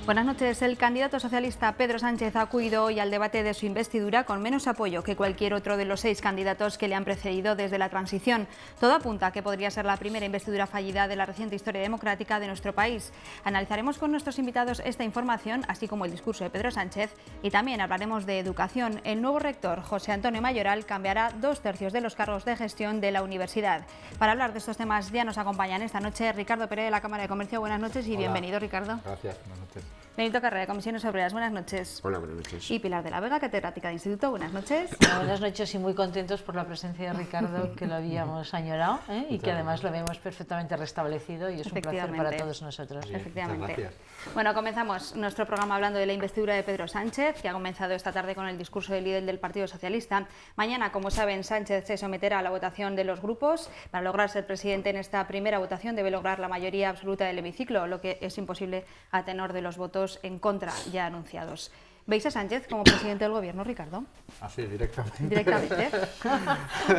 Buenas noches. El candidato socialista Pedro Sánchez ha acudido hoy al debate de su investidura con menos apoyo que cualquier otro de los 6 candidatos que le han precedido desde la transición. Todo apunta a que podría ser la primera investidura fallida de la reciente historia democrática de nuestro país. Analizaremos con nuestros invitados esta información, así como el discurso de Pedro Sánchez, y también hablaremos de educación. El nuevo rector, José Antonio Mayoral, cambiará 2/3 de los cargos de gestión de la universidad. Para hablar de estos temas ya nos acompañan esta noche Ricardo Pérez de la Cámara de Comercio. Buenas noches y Hola. Bienvenido, Ricardo. Gracias, buenas noches. Benito Carrera, de Comisiones Obreras, buenas noches. Hola, buenas noches. Y Pilar de la Vega, catedrática de Instituto, buenas noches. Buenas noches y muy contentos por la presencia de Ricardo, que lo habíamos añorado y que además lo vemos perfectamente restablecido y es un placer para todos nosotros. Bien, Efectivamente. gracias. Bueno, comenzamos nuestro programa hablando de la investidura de Pedro Sánchez, que ha comenzado esta tarde con el discurso del líder del Partido Socialista. Mañana, como saben, Sánchez se someterá a la votación de los grupos. Para lograr ser presidente en esta primera votación debe lograr la mayoría absoluta del hemiciclo, lo que es imposible a tenor de los votos en contra ya anunciados. ¿Veis a Sánchez como presidente del gobierno, Ricardo? Así, directamente. Directamente.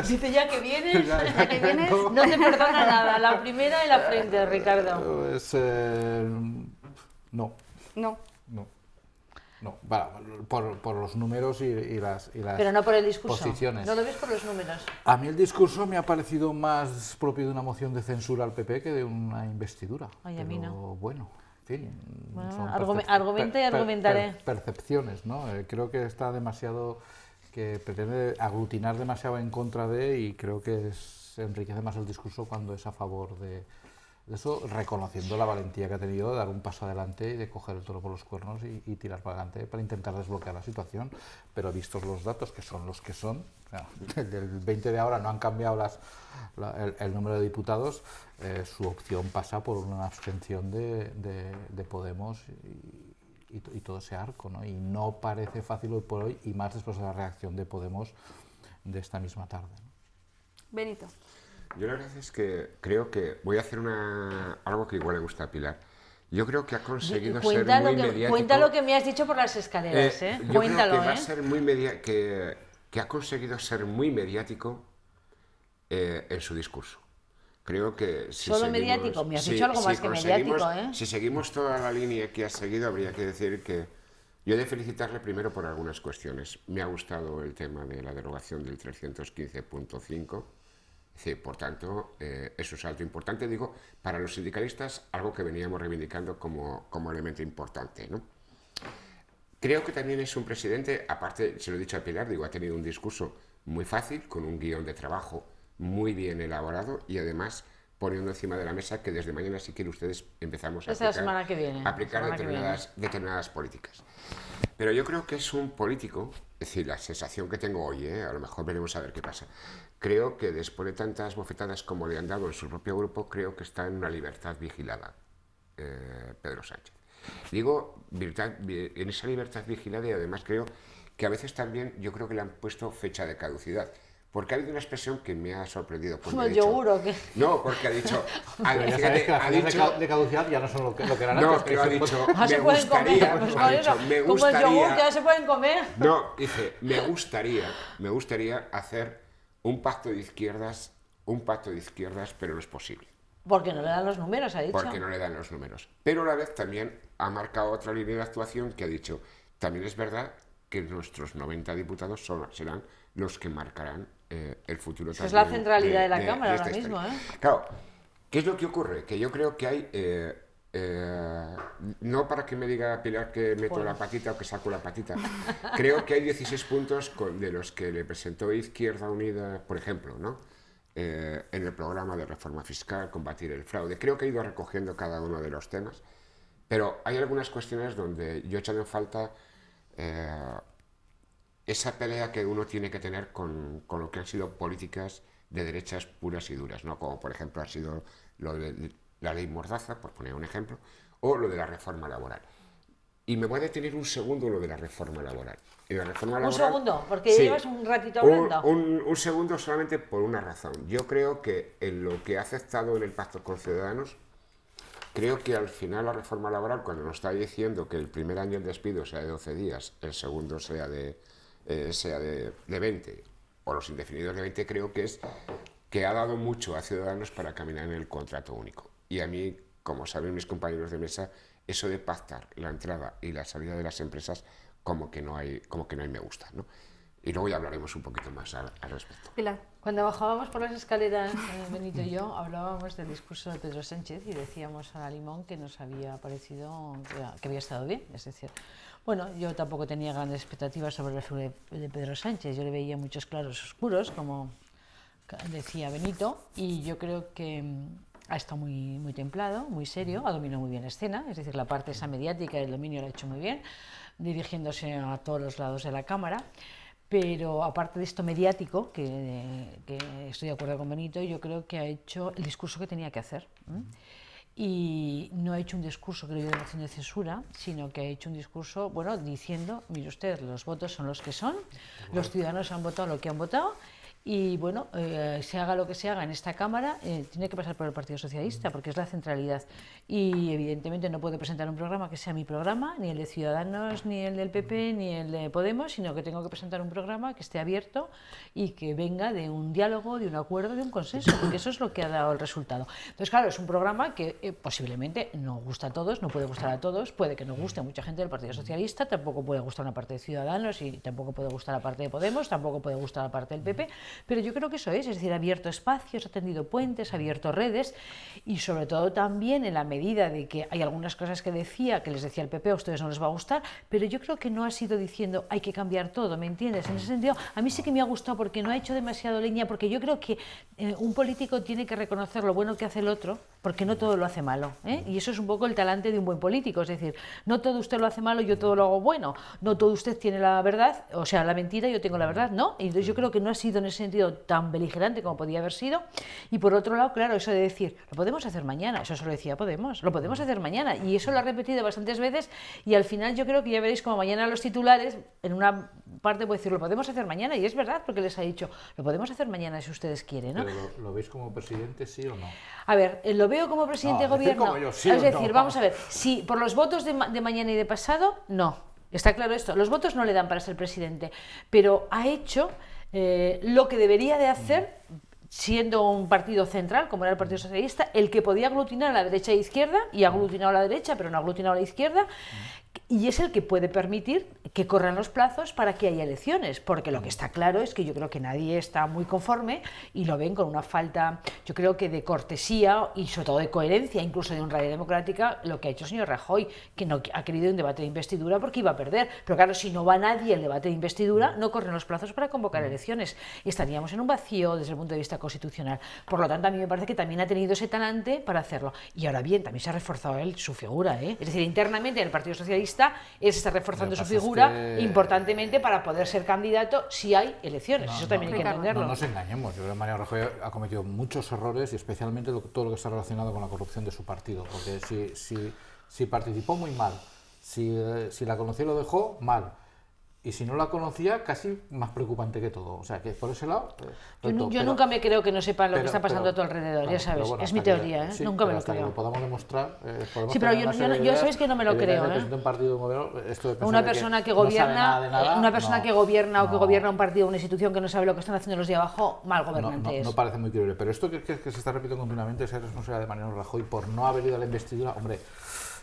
Dice, ya que vienes, Ya que vienes, no te perdona nada, la primera y la frente, Ricardo. Pues, no, no. no. No, por los números y las Pero no por el discurso. posiciones. No lo ves por los números. A mí el discurso me ha parecido más propio de una moción de censura al PP que de una investidura. Ay, a mí Pero no. bueno, en fin. Bueno, son argumenta y argumentaré. Percepciones, ¿no? Creo que está demasiado, que pretende aglutinar demasiado en contra de, y creo que se enriquece más el discurso cuando es a favor de eso, reconociendo la valentía que ha tenido de dar un paso adelante y de coger el toro por los cuernos y tirar para adelante para intentar desbloquear la situación. Pero vistos los datos, que son los que son, o sea, del 20 de ahora no han cambiado el número de diputados, su opción pasa por una abstención de Podemos y todo ese arco, ¿no? Y no parece fácil hoy por hoy, y más después de la reacción de Podemos de esta misma tarde, ¿no? Benito. Yo la verdad es que creo que voy a hacer algo que igual le gusta a Pilar. Yo creo que ha conseguido ser muy mediático. Cuenta lo que me has dicho por las escaleras, Yo Cuéntalo, creo que va a ser muy que ha conseguido ser muy mediático en su discurso. Creo que si Solo seguimos, mediático, me has dicho algo más que mediático, ¿eh? Si seguimos toda la línea que ha seguido, habría que decir que yo he de felicitarle primero por algunas cuestiones. Me ha gustado el tema de la derogación del 315.5. Sí, por tanto, eso es un salto importante, digo, para los sindicalistas, algo que veníamos reivindicando como elemento importante, ¿no? Creo que también es un presidente, aparte, se lo he dicho a Pilar, digo, ha tenido un discurso muy fácil, con un guión de trabajo muy bien elaborado y además poniendo encima de la mesa que desde mañana, si quieren ustedes, empezamos a aplicar determinadas políticas. Pero yo creo que es un político, es decir, la sensación que tengo hoy, a lo mejor veremos a ver qué pasa. Creo que después de tantas bofetadas como le han dado en su propio grupo, creo que está en una libertad vigilada, Pedro Sánchez. Digo, en esa libertad vigilada, y además creo que a veces también yo creo que le han puesto fecha de caducidad. Porque ha habido una expresión que me ha sorprendido. ¿Como el yogur o qué? No, porque ha dicho... Ya sabes que las fechas de caducidad ya no son lo que eran antes. No, pero ha dicho, se pueden comer, como el yogur, que ya se pueden comer. No, dice, me gustaría hacer un pacto de izquierdas, pero no es posible. Porque no le dan los números, ha dicho. Porque no le dan los números. Pero a la vez también ha marcado otra línea de actuación que ha dicho, también es verdad que nuestros 90 diputados serán los que marcarán el futuro. Esa es la centralidad de la Cámara ahora mismo, Claro, ¿qué es lo que ocurre? Que yo creo que hay... no para que me diga Pilar que meto la patita o que saco la patita. Creo que hay 16 puntos de los que le presentó Izquierda Unida, por ejemplo, ¿no? En el programa de reforma fiscal, combatir el fraude. Creo que ha ido recogiendo cada uno de los temas, pero hay algunas cuestiones donde yo he echado en falta esa pelea que uno tiene que tener con lo que han sido políticas de derechas puras y duras, ¿no? Como por ejemplo ha sido lo de la ley Mordaza, por poner un ejemplo, o lo de la reforma laboral. Y me voy a detener un segundo en lo de la reforma laboral. Un segundo, porque sí, llevas un ratito hablando. Un segundo solamente por una razón. Yo creo que en lo que ha aceptado en el Pacto con Ciudadanos, creo que al final la reforma laboral, cuando nos está diciendo que el primer año el despido sea de 12 días, el segundo sea de 20, o los indefinidos de 20, creo que ha dado mucho a Ciudadanos para caminar en el contrato único. Y a mí, como saben mis compañeros de mesa, eso de pactar la entrada y la salida de las empresas como que no hay me gusta, ¿no? Y luego ya hablaremos un poquito más al respecto. Pilar. Cuando bajábamos por las escaleras, Benito y yo, hablábamos del discurso de Pedro Sánchez y decíamos a la Limón que nos había parecido que había estado bien. Es decir, bueno, yo tampoco tenía grandes expectativas sobre la figura de Pedro Sánchez. Yo le veía muchos claros oscuros, como decía Benito, y yo creo que ha estado muy templado, muy serio, ha dominado muy bien la escena, es decir, la parte esa mediática, el dominio lo ha hecho muy bien, dirigiéndose a todos los lados de la Cámara. Pero aparte de esto mediático, que estoy de acuerdo con Benito, yo creo que ha hecho el discurso que tenía que hacer. Y no ha hecho un discurso, creo yo, de moción de censura, sino que ha hecho un discurso, bueno, diciendo, mire usted, los votos son los que son, los ciudadanos han votado lo que han votado, y bueno, se haga lo que se haga en esta Cámara, tiene que pasar por el Partido Socialista, porque es la centralidad. Y evidentemente no puede presentar un programa que sea mi programa, ni el de Ciudadanos, ni el del PP, ni el de Podemos, sino que tengo que presentar un programa que esté abierto y que venga de un diálogo, de un acuerdo, de un consenso, porque eso es lo que ha dado el resultado. Entonces, claro, es un programa que posiblemente no gusta a todos, no puede gustar a todos, puede que no guste a mucha gente del Partido Socialista, tampoco puede gustar a una parte de Ciudadanos y tampoco puede gustar a la parte de Podemos, tampoco puede gustar a la parte del PP, pero yo creo que eso es decir, ha abierto espacios, ha tendido puentes, ha abierto redes y sobre todo también en la medida de que hay algunas cosas que les decía el PP, a ustedes no les va a gustar, pero yo creo que no ha sido diciendo hay que cambiar todo, ¿me entiendes? En ese sentido, a mí sí que me ha gustado porque no ha hecho demasiado leña, porque yo creo que un político tiene que reconocer lo bueno que hace el otro, porque no todo lo hace malo, y eso es un poco el talante de un buen político, es decir, no todo usted lo hace malo, yo todo lo hago bueno, no todo usted tiene la verdad, o sea, la mentira, yo tengo la verdad, ¿no? Y entonces yo creo que no ha sido en ese sentido tan beligerante como podía haber sido. Y por otro lado, claro, eso de decir, lo podemos hacer mañana, eso se lo decía Podemos, lo podemos hacer mañana, y eso lo ha repetido bastantes veces, y al final yo creo que ya veréis como mañana los titulares, en una parte puede decir, lo podemos hacer mañana, y es verdad, porque les ha dicho, lo podemos hacer mañana si ustedes quieren, ¿no? ¿Pero lo veis como presidente, sí o no? A ver, lo veo como presidente de gobierno, como yo, sí es o decir, no. vamos a ver, si por los votos de mañana y de pasado, no, está claro esto, los votos no le dan para ser presidente, pero ha hecho lo que debería de hacer siendo un partido central, como era el Partido Socialista, el que podía aglutinar a la derecha e izquierda, y ha aglutinado a la derecha, pero no ha aglutinado a la izquierda, y es el que puede permitir que corran los plazos para que haya elecciones, porque lo que está claro es que yo creo que nadie está muy conforme y lo ven con una falta, yo creo que de cortesía y sobre todo de coherencia, incluso de honradez democrática, lo que ha hecho el señor Rajoy, que no ha querido un debate de investidura porque iba a perder, pero claro, si no va nadie al debate de investidura, no corren los plazos para convocar elecciones, estaríamos en un vacío desde el punto de vista constitucional, por lo tanto a mí me parece que también ha tenido ese talante para hacerlo, y ahora bien, también se ha reforzado él su figura, es decir, internamente en el Partido Socialista él se está reforzando su figura importantemente para poder ser candidato si hay elecciones. Eso también hay que entenderlo. No nos engañemos. Yo creo que Mariano Rajoy ha cometido muchos errores y especialmente todo lo que está relacionado con la corrupción de su partido. Porque si participó muy mal, si la conoció y lo dejó, mal. Y si no la conocía, casi más preocupante que todo. O sea, que por ese lado... Yo nunca me creo que no sepan lo que está pasando a tu alrededor, claro, ya sabes. Bueno, es mi teoría, sí, nunca me lo hasta creo. Que lo podamos demostrar... Sí, pero yo sabéis que no me lo creo. Un partido, un gobierno, una persona que gobierna, que gobierna o que gobierna un partido, una institución que no sabe lo que están haciendo los de abajo, mal gobernante es. No parece muy creíble. Pero esto que se está repitiendo continuamente es responsabilidad de Mariano Rajoy por no haber ido a la investidura. Hombre,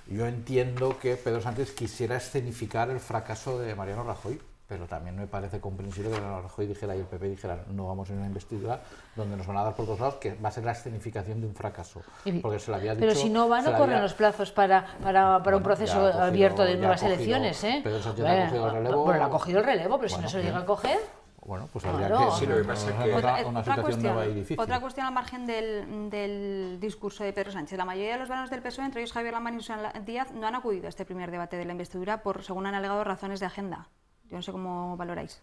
yo entiendo que Pedro Sánchez quisiera escenificar el fracaso de Mariano Rajoy, pero también me parece comprensible que Mariano Rajoy dijera y el PP dijera no vamos a una investidura donde nos van a dar por todos lados, que va a ser la escenificación de un fracaso. Porque se le había dicho, pero si no van, no corren los plazos para un proceso abierto de nuevas elecciones. Pedro Sánchez ha cogido el relevo. Bueno, ha cogido el relevo, pero si no se lo llega a coger... Bueno, pues habría que... Sí, lo que pasa es que... Una situación nueva y difícil. Otra cuestión al margen del discurso de Pedro Sánchez. La mayoría de los varones del PSOE, entre ellos Javier Lamán y Susana Díaz, no han acudido a este primer debate de la investidura por, según han alegado, razones de agenda. Yo no sé cómo valoráis.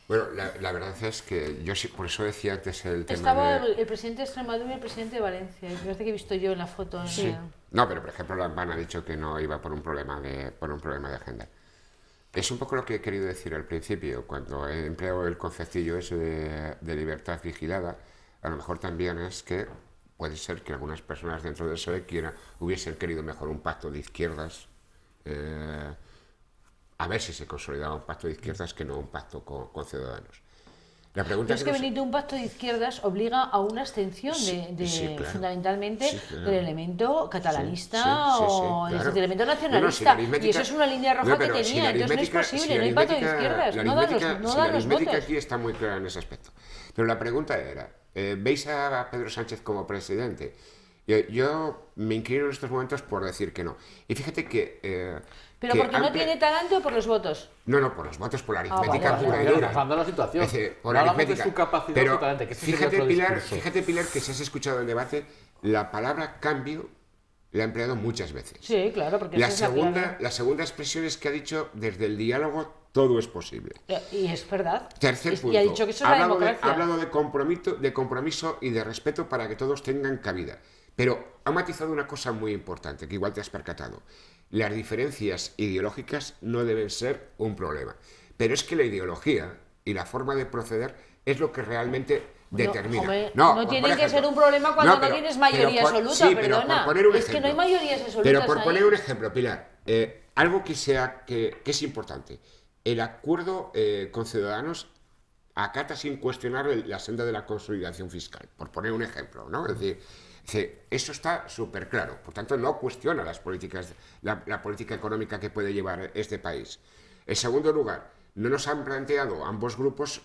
Bueno, la verdad es que yo por eso decía antes el tema Estaba el presidente de Extremadura y el presidente de Valencia. Y parece que he visto yo en la foto. Sí. No, pero por ejemplo Lamán ha dicho que no iba por un problema de agenda. Es un poco lo que he querido decir al principio, cuando he empleado el conceptillo ese de libertad vigilada, a lo mejor también es que puede ser que algunas personas dentro del PSOE hubiesen querido mejor un pacto de izquierdas, a ver si se consolidaba un pacto de izquierdas que no un pacto con Ciudadanos. La pregunta Pero es que Benito, un pacto de izquierdas obliga a una abstención claro. fundamentalmente Claro. del elemento catalanista claro. del elemento nacionalista. Y eso es una línea roja que pero tenía, entonces no es posible, no hay pacto de izquierdas, no dan los la aritmética votos. aquí está muy clara en ese aspecto. Pero la pregunta era, ¿veis a Pedro Sánchez como presidente? Yo me inclino en estos momentos por decir que no. Y fíjate que... ¿Pero porque no tiene talante o por los votos? No, por los votos, por la aritmética vale, pura y Pero dura. nos han dado la situación. Es decir, por No hablamos aritmética. de su capacidad Pero o su talento, que ese sería otro discurso. fíjate, Pilar, que si has escuchado el debate, la palabra cambio la ha empleado muchas veces. Sí, claro, porque La esa es la clave. segunda expresión es que ha dicho, desde el diálogo todo es posible. Y es verdad. Tercer punto, Y ha dicho que eso es ha la hablado democracia. ha hablado de compromiso y de respeto para que todos tengan cabida. Pero ha matizado una cosa muy importante, que igual te has percatado. Las diferencias ideológicas no deben ser un problema. Pero es que la ideología y la forma de proceder es lo que realmente determina. Hombre, no tiene que ser un problema cuando no tienes mayoría absoluta, sí, perdona. Pero por poner un es que no hay ejemplo. mayorías absolutas. Pero por ahí. poner un ejemplo, Pilar, algo que es importante. El acuerdo con Ciudadanos acata sin cuestionar la senda de la consolidación fiscal, por poner un ejemplo, ¿no? Es decir, eso está súper claro. Por tanto, no cuestiona las políticas, la política económica que puede llevar este país. En segundo lugar, no nos han planteado ambos grupos,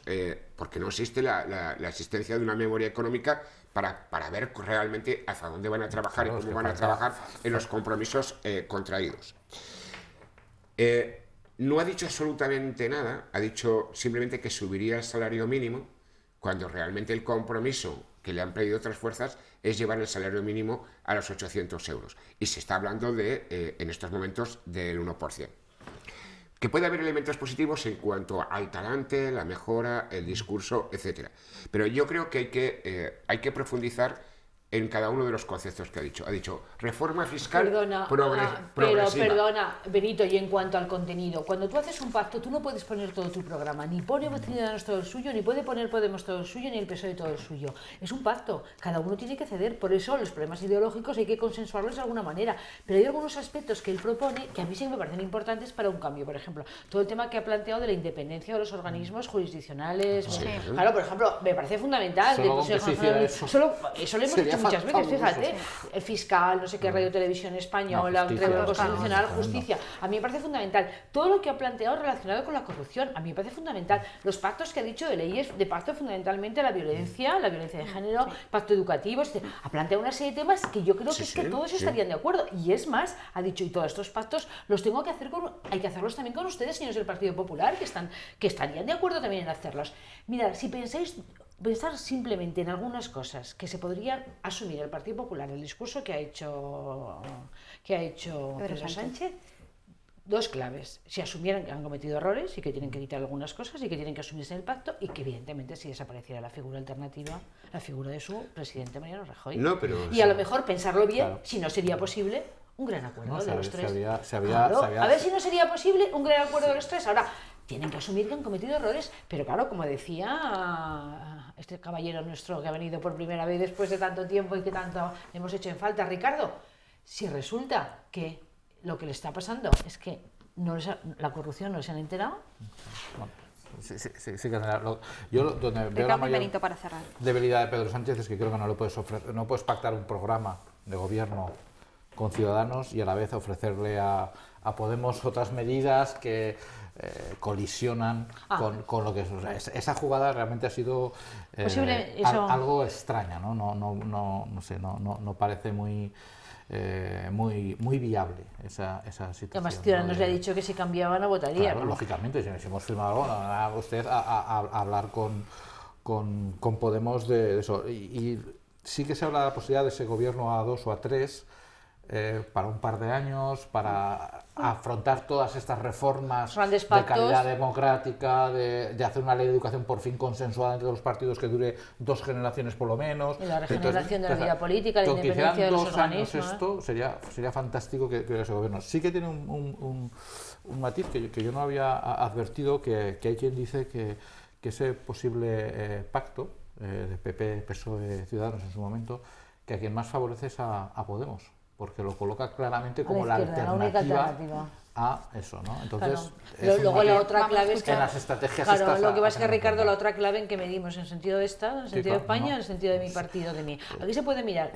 porque no existe la existencia de una memoria económica para ver realmente hacia dónde van a trabajar y cómo van a trabajar en los compromisos contraídos. No ha dicho absolutamente nada, ha dicho simplemente que subiría el salario mínimo, cuando realmente el compromiso que le han pedido otras fuerzas es llevar el salario mínimo a los 800 euros. Y se está hablando en estos momentos del 1%. Que puede haber elementos positivos en cuanto al talante, la mejora, el discurso, etc. Pero yo creo que hay que profundizar en cada uno de los conceptos que ha dicho. Ha dicho reforma fiscal progresiva. Perdona, Benito, y en cuanto al contenido, cuando tú haces un pacto, tú no puedes poner todo tu programa, ni pone Ciudadanos todo el suyo, ni puede poner Podemos todo el suyo, ni el PSOE todo el suyo. Es un pacto, cada uno tiene que ceder, por eso los problemas ideológicos hay que consensuarlos de alguna manera, pero hay algunos aspectos que él propone que a mí sí me parecen importantes para un cambio. Por ejemplo, todo el tema que ha planteado de la independencia de los organismos jurisdiccionales. Sí. Claro, por ejemplo, me parece fundamental. Eso lo hemos dicho muchas veces, fíjate, el fiscal, no sé qué, Radio Televisión Española, Tribunal Constitucional, Justicia, a mí me parece fundamental. Todo lo que ha planteado relacionado con la corrupción, a mí me parece fundamental. Los pactos que ha dicho de leyes, de pacto fundamentalmente a la violencia de género, pacto educativo, ha planteado una serie de temas que yo creo que es que todos estarían de acuerdo. Y es más, ha dicho, y todos estos pactos los tengo que hacer hay que hacerlos también con ustedes, señores del Partido Popular, que estarían de acuerdo también en hacerlos. Mirad, si pensar simplemente en algunas cosas que se podrían asumir el Partido Popular, el discurso que ha hecho Pedro Sánchez, dos claves: si asumieran que han cometido errores y que tienen que quitar algunas cosas y que tienen que asumirse en el pacto, y que evidentemente si desapareciera la figura alternativa, la figura de su presidente Mariano Rajoy. Y a lo mejor pensarlo bien, si no sería posible un gran acuerdo de los tres. A ver si no sería posible un gran acuerdo de los tres. Ahora, tienen que asumir que han cometido errores, pero claro, como decía este caballero nuestro que ha venido por primera vez después de tanto tiempo y que tanto hemos hecho en falta, Ricardo, si resulta que lo que le está pasando es que la corrupción no se han enterado. Sí, yo donde veo la mayor para cerrar. debilidad de Pedro Sánchez es que creo que no puedes pactar un programa de gobierno con Ciudadanos y a la vez ofrecerle a Podemos otras medidas que colisionan con lo que es. O sea, esa jugada realmente ha sido algo extraña, ¿no? No sé, no parece muy viable esa situación. Además, Ciudadanos le ha dicho que si cambiaba no votaría. Claro, lógicamente, si hemos firmado algo, no haga usted a hablar con Podemos de eso. Y sí que se habla de la posibilidad de ese gobierno a 2 o a 3 para un par de años, para afrontar todas estas reformas de calidad democrática, de hacer una ley de educación por fin consensuada entre los partidos que dure 2 generaciones por lo menos. Y la regeneración de la vida política, la independencia de los organismos. Esto sería fantástico que ese gobierno. Sí que tiene un matiz que yo no había advertido, que hay quien dice que ese posible pacto de PP, PSOE, Ciudadanos en su momento, que a quien más favorece es a Podemos, porque lo coloca claramente como la alternativa a eso, ¿no? Entonces, Claro. es un Luego matiz. la otra clave es que... En las estrategias Claro, estas lo que a pasa es que, tener en Ricardo, cuenta. la otra clave en que medimos, en el sentido de Estado, en el sentido de claro, España, no. en el sentido de mi partido, de mí. Aquí se puede mirar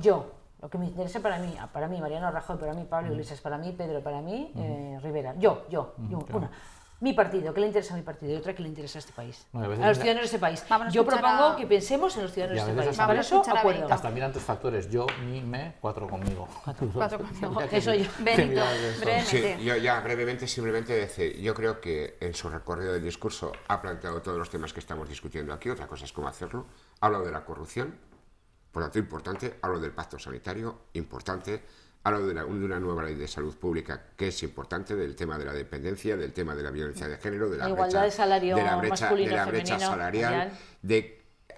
yo, lo que me interesa para mí, Mariano Rajoy, para mí, Pablo Iglesias, para mí, Pedro, para mí, Rivera, yo, una. Mi partido, ¿qué le interesa a mi partido? Y otra, ¿qué le interesa a este país? No, y a veces a los mira- ciudadanos de este país. Vamos a Yo escuchar propongo a- que pensemos en los ciudadanos Y a de este veces país. hasta- Para Vamos a eso, escuchar a acuerdo. Benito. Hasta miran tres factores, yo, mi, me, cuatro conmigo. Cuatro conmigo. Tendría que- Eso yo. Benito, mirar eso. brevemente. Sí, yo ya brevemente, simplemente decir, yo creo que en su recorrido del discurso ha planteado todos los temas que estamos discutiendo aquí, otra cosa es cómo hacerlo. Ha hablado de la corrupción, por lo tanto importante, ha hablado del pacto sanitario, importante, ha hablado de una nueva ley de salud pública que es importante, del tema de la dependencia, del tema de la violencia de género, de la Igualdad de salario masculino, de la brecha femenino, salarial, mundial.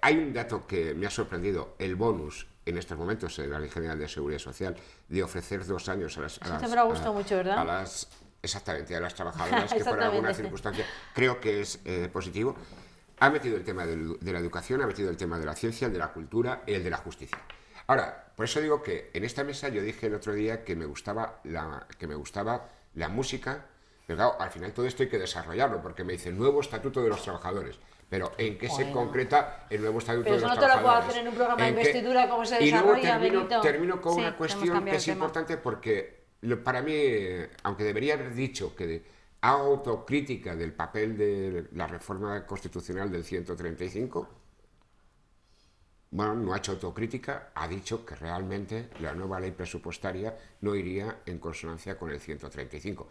Hay un dato que me ha sorprendido, el bonus en estos momentos en la Ley General de Seguridad Social de ofrecer 2 años a las... Eso te habrá gustado mucho, ¿verdad? Exactamente, a las trabajadoras que por alguna Exactamente. circunstancia creo que es positivo. Ha metido el tema de la educación, ha metido el tema de la ciencia, el de la cultura y el de la justicia. Ahora, por eso digo que en esta mesa yo dije el otro día que me gustaba la música, pero claro, al final todo esto hay que desarrollarlo, porque me dice nuevo estatuto de los trabajadores. Pero ¿en qué se concreta el nuevo estatuto Pero de eso los no te lo trabajadores? puedo hacer en un programa de ¿En qué? investidura, cómo se Y luego desarrolla, Benito. termino con Sí, una tenemos cuestión que cambiar que es el tema. importante porque para mí, aunque debería haber dicho que hago autocrítica del papel de la reforma constitucional del 135, bueno, no ha hecho autocrítica, ha dicho que realmente la nueva ley presupuestaria no iría en consonancia con el 135.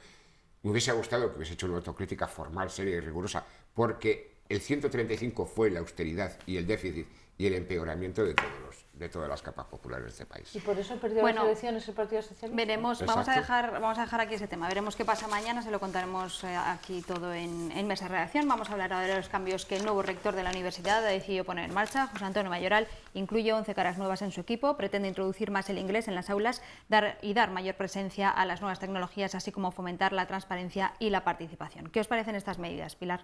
Me hubiese gustado que hubiese hecho una autocrítica formal, seria y rigurosa, porque el 135 fue la austeridad y el déficit y el empeoramiento de todas las capas populares de este país. Y por eso perdió Bueno, las elecciones el Partido Socialista. Veremos, Exacto. vamos a dejar aquí ese tema. Veremos qué pasa mañana, se lo contaremos aquí todo en Mesa de Redacción. Vamos a hablar ahora de los cambios que el nuevo rector de la universidad ha decidido poner en marcha. José Antonio Mayoral incluye 11 caras nuevas en su equipo, pretende introducir más el inglés en las aulas dar mayor presencia a las nuevas tecnologías, así como fomentar la transparencia y la participación. ¿Qué os parecen estas medidas, Pilar?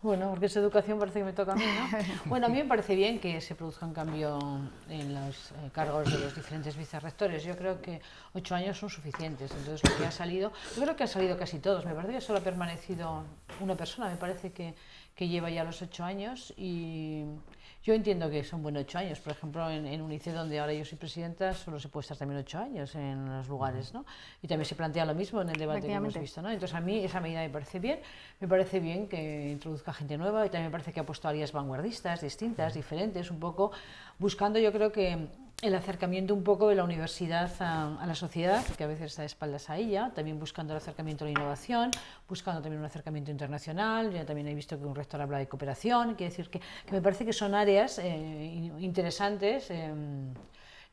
Bueno, porque es educación, parece que me toca a mí, ¿no? Bueno, a mí me parece bien que se produzca un cambio en los cargos de los diferentes vicerrectores. Yo creo que 8 años son suficientes. Entonces, lo que ha salido, yo creo que han salido casi todos. Me parece que solo ha permanecido una persona, me parece que lleva ya los 8 años y yo entiendo que son buenos 8 años. Por ejemplo, en UNICE, donde ahora yo soy presidenta, solo se puede estar también 8 años en los lugares, ¿no? Y también se plantea lo mismo en el debate que hemos visto, ¿no? Entonces, a mí esa medida me parece bien que introduzca gente nueva y también me parece que ha puesto áreas vanguardistas, distintas, diferentes, un poco buscando, yo creo que el acercamiento un poco de la universidad a la sociedad, que a veces está de espaldas a ella, también buscando el acercamiento a la innovación, buscando también un acercamiento internacional. Yo también he visto que un rector habla de cooperación, quiere decir que me parece que son áreas interesantes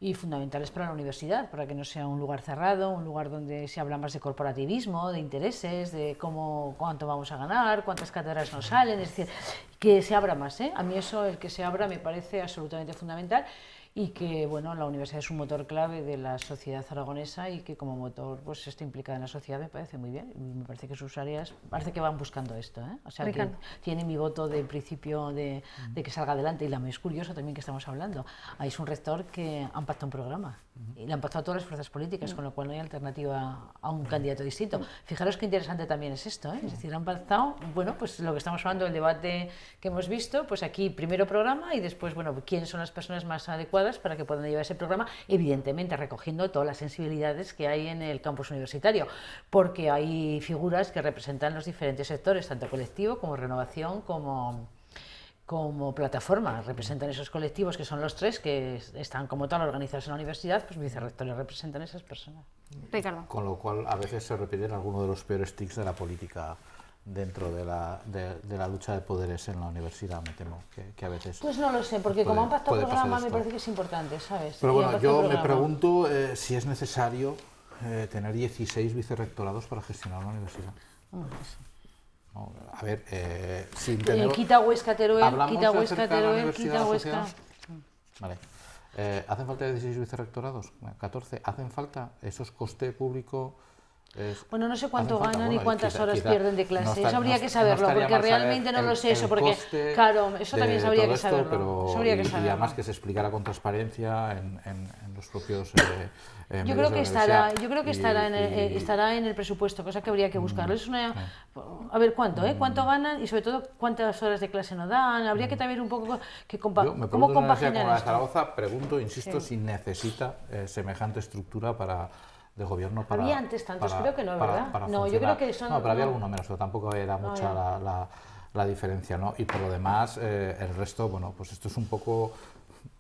y fundamentales para la universidad, para que no sea un lugar cerrado, un lugar donde se habla más de corporativismo, de intereses, de cuánto vamos a ganar, cuántas cátedras nos salen, es decir, que se abra más, ¿eh? A mí eso, el que se abra, me parece absolutamente fundamental. Y que bueno, la universidad es un motor clave de la sociedad aragonesa y que como motor pues esté implicada en la sociedad me parece muy bien. Y me parece que sus áreas parece que van buscando esto, ¿eh? O sea, Ricardo. que tiene mi voto de principio de que salga adelante. Y la es curioso también que estamos hablando. Ahí es un rector que han pactado un programa y le han pactado a todas las fuerzas políticas, con lo cual no hay alternativa a un candidato distinto. Fijaros qué interesante también es esto, ¿eh? Es decir, han pactado, bueno, pues lo que estamos hablando, el debate que hemos visto, pues aquí primero programa y después, bueno, quiénes son las personas más adecuadas para que puedan llevar ese programa, evidentemente recogiendo todas las sensibilidades que hay en el campus universitario, porque hay figuras que representan los diferentes sectores, tanto colectivo como renovación, como plataforma, representan esos colectivos que son los tres que están como tal organizados en la universidad, pues vicerrectores representan esas personas. Ricardo. Con lo cual a veces se repiten algunos de los peores tics de la política dentro de la lucha de poderes en la universidad, me temo, que a veces... Pues no lo sé, porque como han pactado puede pasar programa me esto. parece que es importante, ¿sabes? Pero Y han bueno, pactado yo me programa. pregunto si es necesario tener 16 vicerrectorados para gestionar una universidad. No, a ver, sin tener... Quita Huesca, Teruel, Hablamos quita de Huesca, acercar la Teruel, universidad quita a la Huesca. sociedad. Vale. ¿Hacen falta 16 vicerrectorados? 14. ¿Hacen falta? ¿Eso es coste público Bueno, no sé cuánto hacen falta, ganan y bueno, cuántas horas quizá pierden de clase. no Eso habría que saberlo, estaría porque mal saber realmente no lo sé eso, el porque, coste claro, eso también de habría todo que esto, saberlo. pero, Eso habría que y saberlo. además que se explicara con transparencia en los propios Yo medios creo de que la universidad. estará en el presupuesto, cosa que habría que buscarlo. Es a ver cuánto, cuánto ganan y sobre todo cuántas horas de clase no dan. Habría que también un poco que Yo me cómo pregunto en una universidad compaginar como la de esto. Zaragoza, pregunto, insisto, si necesita semejante estructura de gobierno para... Había antes tantos, creo que no, ¿verdad? para No, yo funcionar. creo que son... No, pero había alguno menos, pero tampoco era mucha la diferencia, ¿no? Y por lo demás, el resto, bueno, pues esto es un poco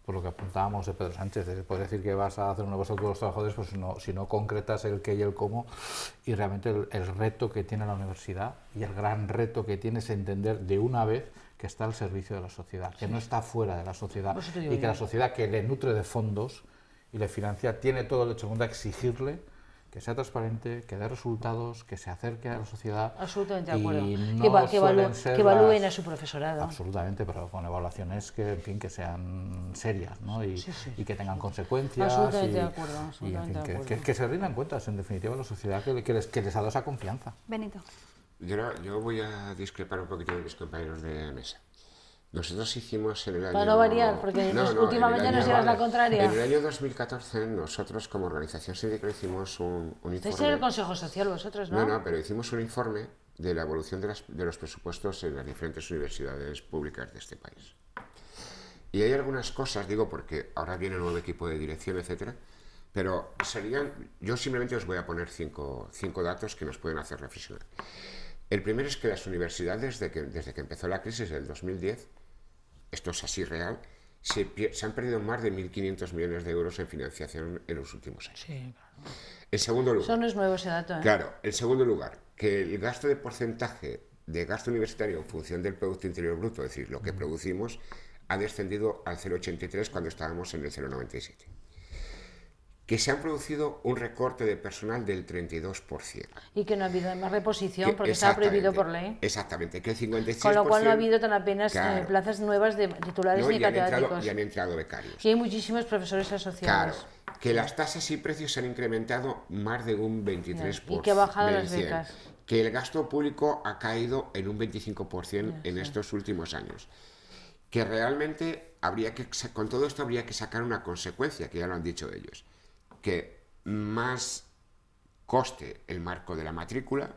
por lo que apuntábamos de Pedro Sánchez, de poder decir que vas a hacer una cosa con los trabajadores, pues si no concretas el qué y el cómo, y realmente el reto que tiene la universidad y el gran reto que tiene es entender de una vez que está al servicio de la sociedad, que no está fuera de la sociedad, y que la sociedad que le nutre de fondos y le financia tiene todo el derecho del mundo a exigirle que sea transparente, que dé resultados, que se acerque a la sociedad. Absolutamente de acuerdo. Y no que evalúen a su profesorado. Absolutamente, pero con evaluaciones que, en fin, que sean serias, ¿no? Y que tengan consecuencias. Absolutamente de acuerdo. Que se rindan cuentas, en definitiva, a la sociedad que les ha dado esa confianza. Benito. Yo voy a discrepar un poquito de mis compañeros de mesa. Nosotros hicimos en el año... Para no variar, porque últimamente nos llevas la contraria. En el año 2014, nosotros como organización sindical hicimos un informe... Estáis en el Consejo Social vosotros, ¿no? No, pero hicimos un informe de la evolución de los presupuestos en las diferentes universidades públicas de este país. Y hay algunas cosas, digo, porque ahora viene un nuevo equipo de dirección, etcétera, pero yo simplemente os voy a poner cinco datos que nos pueden hacer reflexionar. El primero es que las universidades, desde que empezó la crisis del 2010, esto es así real, se han perdido más de 1.500 millones de euros en financiación en los últimos años. Sí, claro. En segundo lugar... Eso no es nuevo ese dato, ¿eh? Claro, en segundo lugar, que el gasto de porcentaje de gasto universitario en función del Producto Interior Bruto, es decir, lo que producimos, ha descendido al 0,83 cuando estábamos en el 0,97. Que se han producido un recorte de personal del 32%. Y que no ha habido más reposición porque estaba prohibido por ley. Exactamente, que el 56%... Con lo cual no ha habido tan apenas plazas nuevas de titulares ni catedráticos. Y han entrado becarios. Y hay muchísimos profesores asociados. Claro, que las tasas y precios se han incrementado más de un 23%. Y que ha bajado las becas. Que el gasto público ha caído en un 25% en estos últimos años. Que realmente con todo esto habría que sacar una consecuencia, que ya lo han dicho ellos. Que más coste el marco de la matrícula,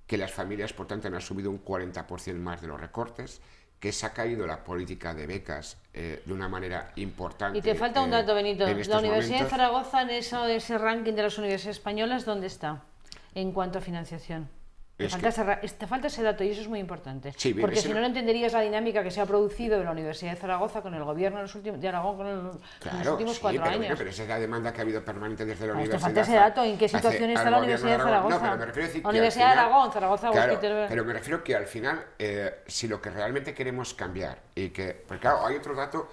que las familias, por tanto, han asumido un 40% más de los recortes, que se ha caído la política de becas de una manera importante. Y te falta un dato, Benito. La Universidad de Zaragoza, en ese ranking de las universidades españolas, ¿dónde está en cuanto a financiación? Te falta ese dato y eso es muy importante. Sí, porque si no, no entenderías la dinámica que se ha producido en la Universidad de Zaragoza con el gobierno de Aragón en los últimos 4 años. Bueno, pero esa es la demanda que ha habido permanente desde la universidad. Te falta ese dato. ¿En qué situación está la Universidad de Zaragoza? No, pero me refiero a decir la Universidad de Aragón, Zaragoza... Claro, pero me refiero que al final, si lo que realmente queremos cambiar y que... Porque claro, hay otro dato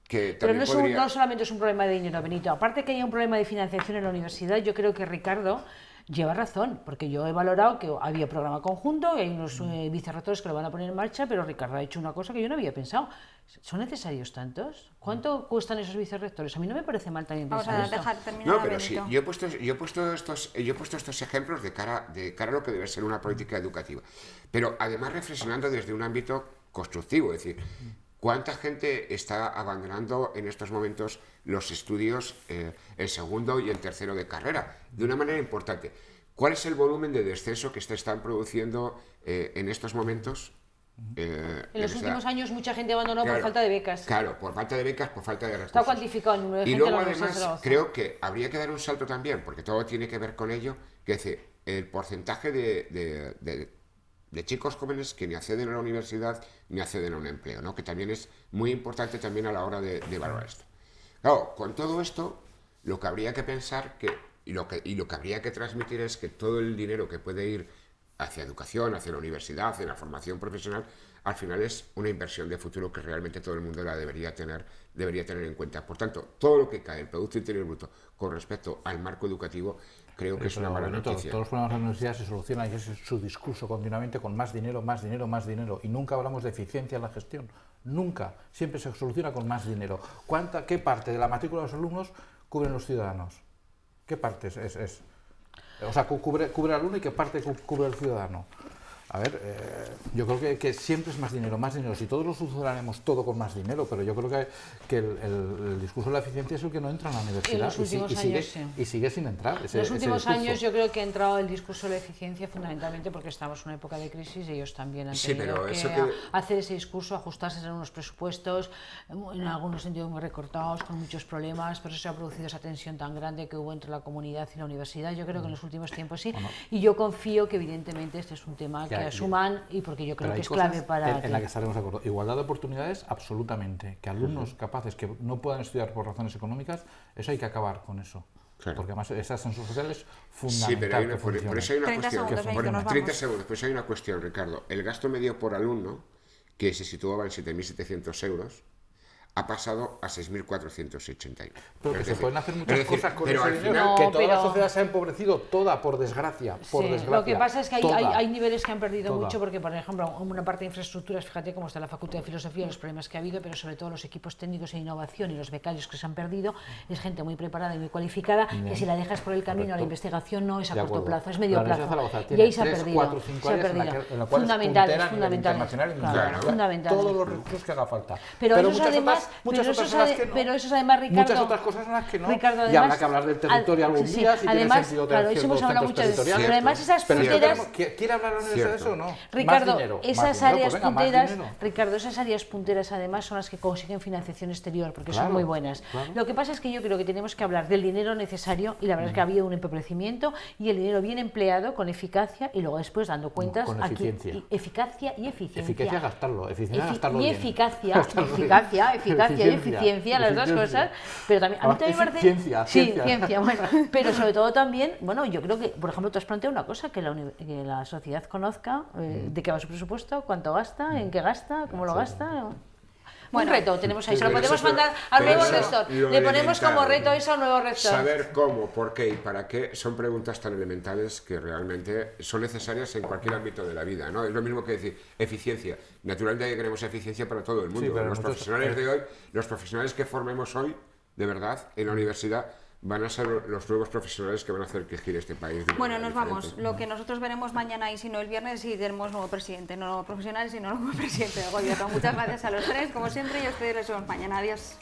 que también pero no solamente es un problema de dinero, Benito. Aparte que haya un problema de financiación en la universidad, yo creo que Ricardo lleva razón, porque yo he valorado que había programa conjunto, hay unos vicerrectores que lo van a poner en marcha, pero Ricardo ha hecho una cosa que yo no había pensado. ¿Son necesarios tantos? ¿Cuánto cuestan esos vicerrectores? A mí no me parece mal también pensar Vamos a dejar terminar No, pero Benito. sí, yo he puesto estos ejemplos de cara a lo que debe ser una política educativa, pero además reflexionando desde un ámbito constructivo, es decir, ¿cuánta gente está abandonando en estos momentos los estudios, el segundo y el tercero de carrera? De una manera importante. ¿Cuál es el volumen de descenso que se están produciendo en estos momentos? En los últimos años mucha gente abandonó por falta de becas. Claro, por falta de becas, por falta de recursos. Está cuantificado el número de gente. Y luego además creo que habría que dar un salto también, porque todo tiene que ver con ello, que es decir, el porcentaje de chicos jóvenes que ni acceden a la universidad ni acceden a un empleo, ¿no? Que también es muy importante también a la hora de valorar esto. Claro, con todo esto, lo que habría que pensar y lo que habría que transmitir es que todo el dinero que puede ir hacia educación, hacia la universidad, hacia la formación profesional, al final es una inversión de futuro que realmente todo el mundo la debería tener en cuenta. Por tanto, todo lo que cae el Producto Interior Bruto con respecto al marco educativo, creo que es una mala noticia. Todos los problemas de la universidad se solucionan, y ese es su discurso continuamente, con más dinero, más dinero, más dinero. Y nunca hablamos de eficiencia en la gestión. Nunca. Siempre se soluciona con más dinero. ¿Qué parte de la matrícula de los alumnos cubren los ciudadanos? ¿Qué parte es? O sea, cubre el alumno y qué parte cubre el ciudadano. A ver, yo creo que siempre es más dinero, más dinero. Si todos lo solucionaremos todo con más dinero, pero yo creo que el discurso de la eficiencia es el que no entra en la universidad en los últimos años, y sigue sin entrar. En los últimos años yo creo que ha entrado el discurso de la eficiencia fundamentalmente porque estamos en una época de crisis y ellos también han tenido que hacer ese discurso, ajustarse en unos presupuestos, en algunos sentidos muy recortados, con muchos problemas, por eso se ha producido esa tensión tan grande que hubo entre la comunidad y la universidad. Yo creo que en los últimos tiempos sí, y yo confío que evidentemente este es un tema que asuman y porque yo creo que es clave para... En la que estaremos de acuerdo. Igualdad de oportunidades, absolutamente. Que alumnos capaces que no puedan estudiar por razones económicas, eso hay que acabar con eso. Claro. Porque además esa ascensor social es fundamental. Sí, pero por eso hay una 30 cuestión. segundos, 30 segundos, pues hay una cuestión, Ricardo. El gasto medio por alumno, que se situaba en 7.700 euros, ha pasado a 6.481. Pero que se pueden hacer muchas cosas con pero ese al dinero, final, que toda la sociedad se ha empobrecido, toda, por desgracia, Lo que pasa es que hay niveles que han perdido Toda. mucho, porque por ejemplo, una parte de infraestructuras, fíjate cómo está la Facultad de Filosofía, los problemas que ha habido, pero sobre todo los equipos técnicos e innovación y los becarios que se han perdido, es gente muy preparada y muy cualificada, que si la dejas por el camino, la investigación no es a corto plazo, es medio plazo. Y ahí se ha perdido. Fundamentales. Todos los recursos que haga falta. Pero eso además, Ricardo, muchas otras cosas en las que no. Ricardo, además, y habrá que hablar del territorio algún día, si además, tiene sentido tener eso hemos hablado muchas veces. territoriales. Pero además esas punteras... ¿Quiere hablar la universidad de eso o no? Ricardo, esas áreas punteras, Ricardo, esas áreas punteras además son las que consiguen financiación exterior, porque son muy buenas. Lo que pasa es que yo creo que tenemos que hablar del dinero necesario, y la verdad es que ha habido un empobrecimiento, y el dinero bien empleado, con eficacia, y luego después dando cuentas... Con eficiencia. Aquí, eficacia y eficiencia. Eficacia gastarlo, eficiencia gastarlo y bien. eficacia y eficiencia, las dos cosas, pero también, a mí también me parece... Ciencia, bueno, pero sobre todo también, bueno, yo creo que, por ejemplo, tú has planteado una cosa, que la sociedad conozca de qué va su presupuesto, cuánto gasta, en qué gasta, cómo lo gasta... Bueno, un reto tenemos ahí, se lo podemos mandar al nuevo rector. Le ponemos como reto eso al nuevo rector. Saber cómo, por qué y para qué son preguntas tan elementales que realmente son necesarias en cualquier ámbito de la vida, ¿no? Es lo mismo que decir eficiencia. Naturalmente queremos eficiencia para todo el mundo. Sí, los profesionales de hoy, los profesionales que formemos hoy, de verdad, en la universidad, van a ser los nuevos profesionales que van a hacer que gire este país. Bueno, nos vamos. Lo que nosotros veremos mañana y si no el viernes, si tenemos nuevo presidente, no nuevo profesional, sino nuevo presidente del gobierno. Muchas gracias a los tres, como siempre, y a ustedes les vemos mañana. Adiós.